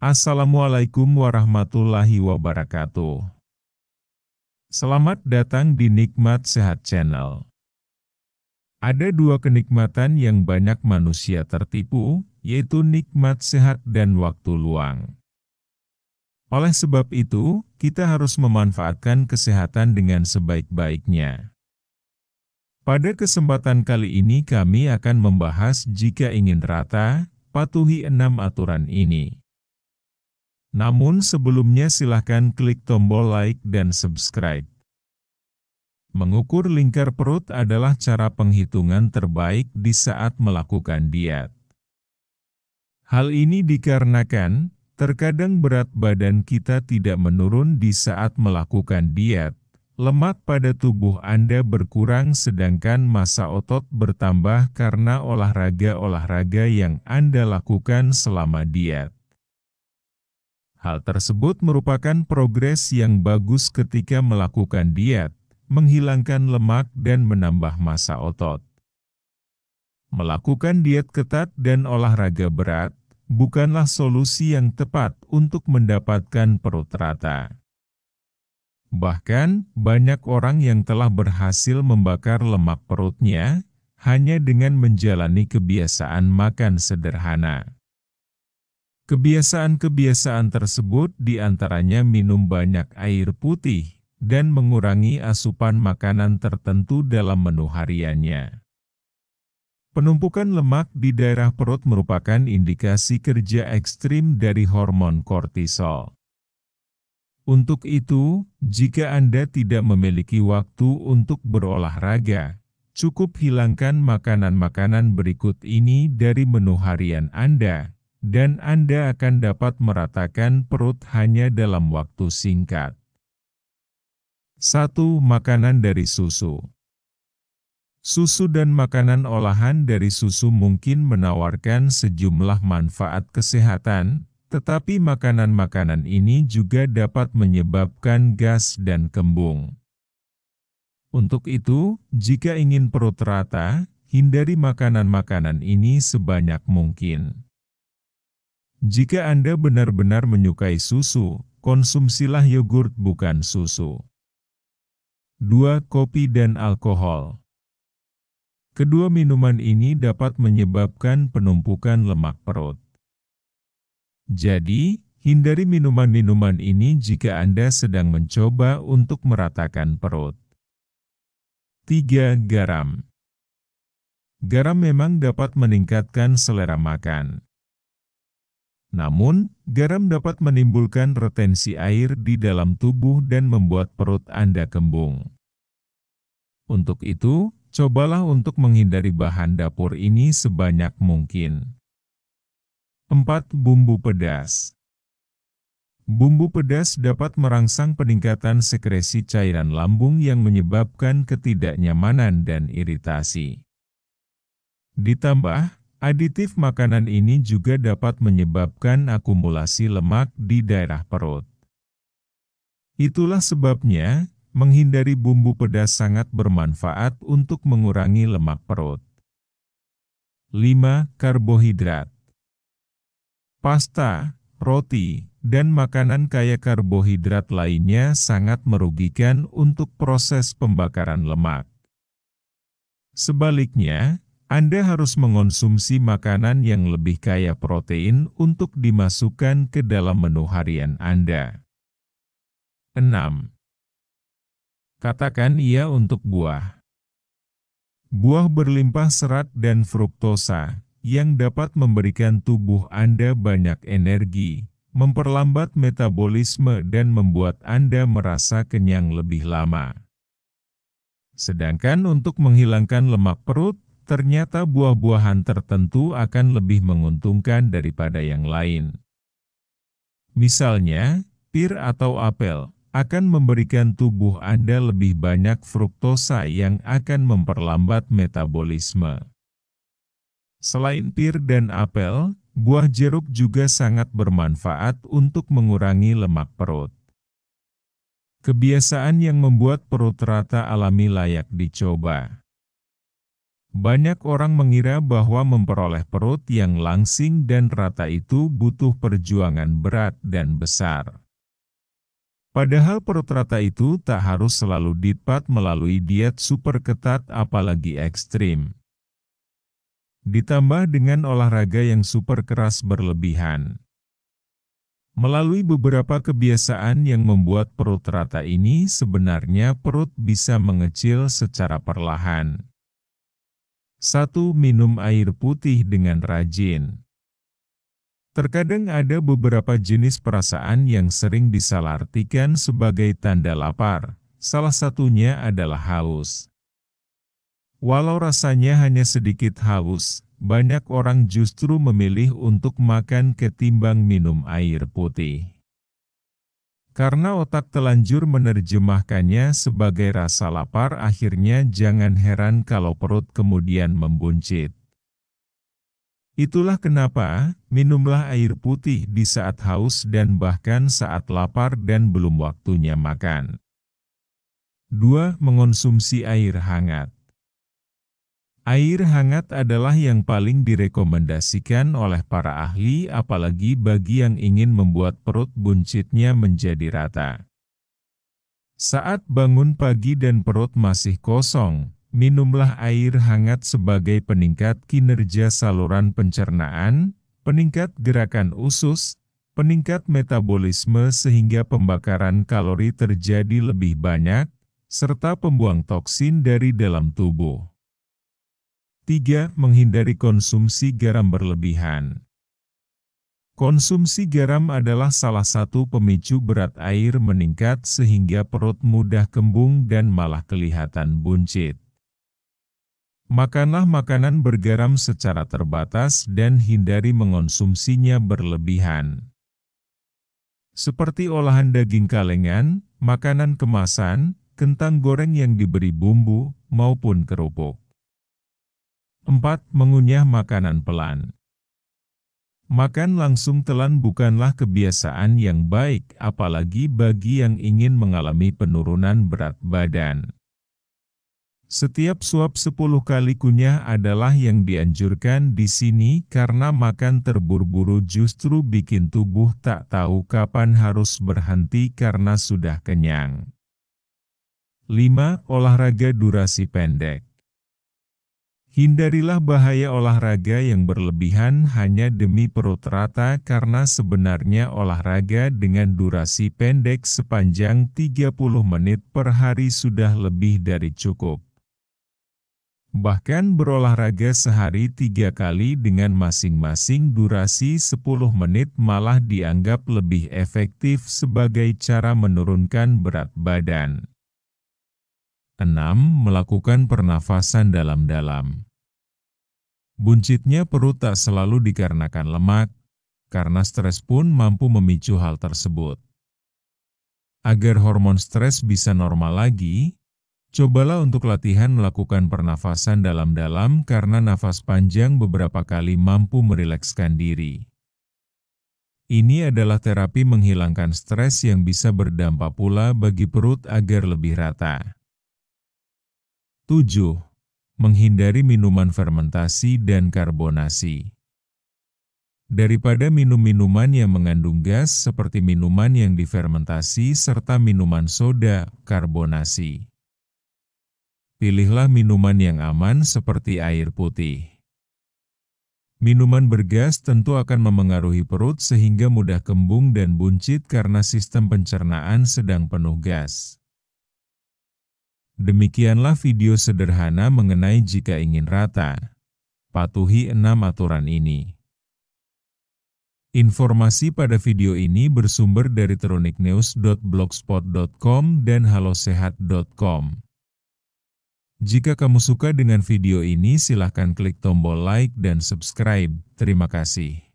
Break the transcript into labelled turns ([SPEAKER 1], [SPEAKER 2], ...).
[SPEAKER 1] Assalamualaikum warahmatullahi wabarakatuh. Selamat datang di Nikmat Sehat Channel. Ada dua kenikmatan yang banyak manusia tertipu, yaitu nikmat sehat dan waktu luang. Oleh sebab itu, kita harus memanfaatkan kesehatan dengan sebaik-baiknya. Pada kesempatan kali ini kami akan membahas jika ingin rata, patuhi 6 aturan ini. Namun sebelumnya silahkan klik tombol like dan subscribe. Mengukur lingkar perut adalah cara penghitungan terbaik di saat melakukan diet. Hal ini dikarenakan, terkadang berat badan kita tidak menurun di saat melakukan diet, lemak pada tubuh Anda berkurang sedangkan massa otot bertambah karena olahraga-olahraga yang Anda lakukan selama diet. Hal tersebut merupakan progres yang bagus ketika melakukan diet, menghilangkan lemak dan menambah massa otot. Melakukan diet ketat dan olahraga berat bukanlah solusi yang tepat untuk mendapatkan perut rata. Bahkan, banyak orang yang telah berhasil membakar lemak perutnya hanya dengan menjalani kebiasaan makan sederhana. Kebiasaan-kebiasaan tersebut diantaranya minum banyak air putih dan mengurangi asupan makanan tertentu dalam menu hariannya. Penumpukan lemak di daerah perut merupakan indikasi kerja ekstrim dari hormon kortisol. Untuk itu, jika Anda tidak memiliki waktu untuk berolahraga, cukup hilangkan makanan-makanan berikut ini dari menu harian Anda, dan Anda akan dapat meratakan perut hanya dalam waktu singkat. 1. Makanan dari susu. Susu dan makanan olahan dari susu mungkin menawarkan sejumlah manfaat kesehatan, tetapi makanan-makanan ini juga dapat menyebabkan gas dan kembung. Untuk itu, jika ingin perut rata, hindari makanan-makanan ini sebanyak mungkin. Jika Anda benar-benar menyukai susu, konsumsilah yogurt bukan susu. 2. Kopi dan alkohol. Kedua minuman ini dapat menyebabkan penumpukan lemak perut. Jadi, hindari minuman-minuman ini jika Anda sedang mencoba untuk meratakan perut. 3. Garam. Garam memang dapat meningkatkan selera makan. Namun, garam dapat menimbulkan retensi air di dalam tubuh dan membuat perut Anda kembung. Untuk itu, cobalah untuk menghindari bahan dapur ini sebanyak mungkin. 4. Bumbu pedas. Bumbu pedas dapat merangsang peningkatan sekresi cairan lambung yang menyebabkan ketidaknyamanan dan iritasi. Ditambah, aditif makanan ini juga dapat menyebabkan akumulasi lemak di daerah perut. Itulah sebabnya, menghindari bumbu pedas sangat bermanfaat untuk mengurangi lemak perut. 5. Karbohidrat. Pasta, roti, dan makanan kaya karbohidrat lainnya sangat merugikan untuk proses pembakaran lemak. Sebaliknya, Anda harus mengonsumsi makanan yang lebih kaya protein untuk dimasukkan ke dalam menu harian Anda. 6. Katakan iya untuk buah. Buah berlimpah serat dan fruktosa, yang dapat memberikan tubuh Anda banyak energi, memperlambat metabolisme dan membuat Anda merasa kenyang lebih lama. Sedangkan untuk menghilangkan lemak perut, ternyata buah-buahan tertentu akan lebih menguntungkan daripada yang lain. Misalnya, pir atau apel akan memberikan tubuh Anda lebih banyak fruktosa yang akan memperlambat metabolisme. Selain pir dan apel, buah jeruk juga sangat bermanfaat untuk mengurangi lemak perut. Kebiasaan yang membuat perut rata alami layak dicoba. Banyak orang mengira bahwa memperoleh perut yang langsing dan rata itu butuh perjuangan berat dan besar. Padahal perut rata itu tak harus selalu didapat melalui diet super ketat apalagi ekstrim. Ditambah dengan olahraga yang super keras berlebihan. Melalui beberapa kebiasaan yang membuat perut rata ini sebenarnya perut bisa mengecil secara perlahan. 1. Minum air putih dengan rajin. Terkadang ada beberapa jenis perasaan yang sering disalahartikan sebagai tanda lapar, salah satunya adalah haus. Walau rasanya hanya sedikit haus, banyak orang justru memilih untuk makan ketimbang minum air putih. Karena otak telanjur menerjemahkannya sebagai rasa lapar, akhirnya jangan heran kalau perut kemudian membuncit. Itulah kenapa, minumlah air putih di saat haus dan bahkan saat lapar dan belum waktunya makan. 2. Mengonsumsi air hangat. Air hangat adalah yang paling direkomendasikan oleh para ahli, apalagi bagi yang ingin membuat perut buncitnya menjadi rata. Saat bangun pagi dan perut masih kosong, minumlah air hangat sebagai peningkat kinerja saluran pencernaan, peningkat gerakan usus, peningkat metabolisme sehingga pembakaran kalori terjadi lebih banyak, serta pembuang toksin dari dalam tubuh. 3. Menghindari konsumsi garam berlebihan. Konsumsi garam adalah salah satu pemicu berat air meningkat sehingga perut mudah kembung dan malah kelihatan buncit. Makanlah makanan bergaram secara terbatas dan hindari mengonsumsinya berlebihan. Seperti olahan daging kalengan, makanan kemasan, kentang goreng yang diberi bumbu, maupun kerupuk. 4. Mengunyah makanan pelan. Makan langsung telan bukanlah kebiasaan yang baik, apalagi bagi yang ingin mengalami penurunan berat badan. Setiap suap 10 kali kunyah adalah yang dianjurkan di sini karena makan terburu-buru justru bikin tubuh tak tahu kapan harus berhenti karena sudah kenyang. 5. Olahraga durasi pendek. Hindarilah bahaya olahraga yang berlebihan hanya demi perut rata karena sebenarnya olahraga dengan durasi pendek sepanjang 30 menit per hari sudah lebih dari cukup. Bahkan berolahraga sehari 3 kali dengan masing-masing durasi 10 menit malah dianggap lebih efektif sebagai cara menurunkan berat badan. 6. Melakukan pernafasan dalam-dalam. Buncitnya perut tak selalu dikarenakan lemak, karena stres pun mampu memicu hal tersebut. Agar hormon stres bisa normal lagi, cobalah untuk latihan melakukan pernafasan dalam-dalam karena nafas panjang beberapa kali mampu merilekskan diri. Ini adalah terapi menghilangkan stres yang bisa berdampak pula bagi perut agar lebih rata. 7. Menghindari minuman fermentasi dan karbonasi. Daripada minum minuman yang mengandung gas seperti minuman yang difermentasi serta minuman soda, karbonasi. Pilihlah minuman yang aman seperti air putih. Minuman bergas tentu akan memengaruhi perut sehingga mudah kembung dan buncit karena sistem pencernaan sedang penuh gas. Demikianlah video sederhana mengenai jika ingin rata. Patuhi 6 aturan ini. Informasi pada video ini bersumber dari tronicnews.blogspot.com dan halosehat.com. Jika kamu suka dengan video ini, silahkan klik tombol like dan subscribe. Terima kasih.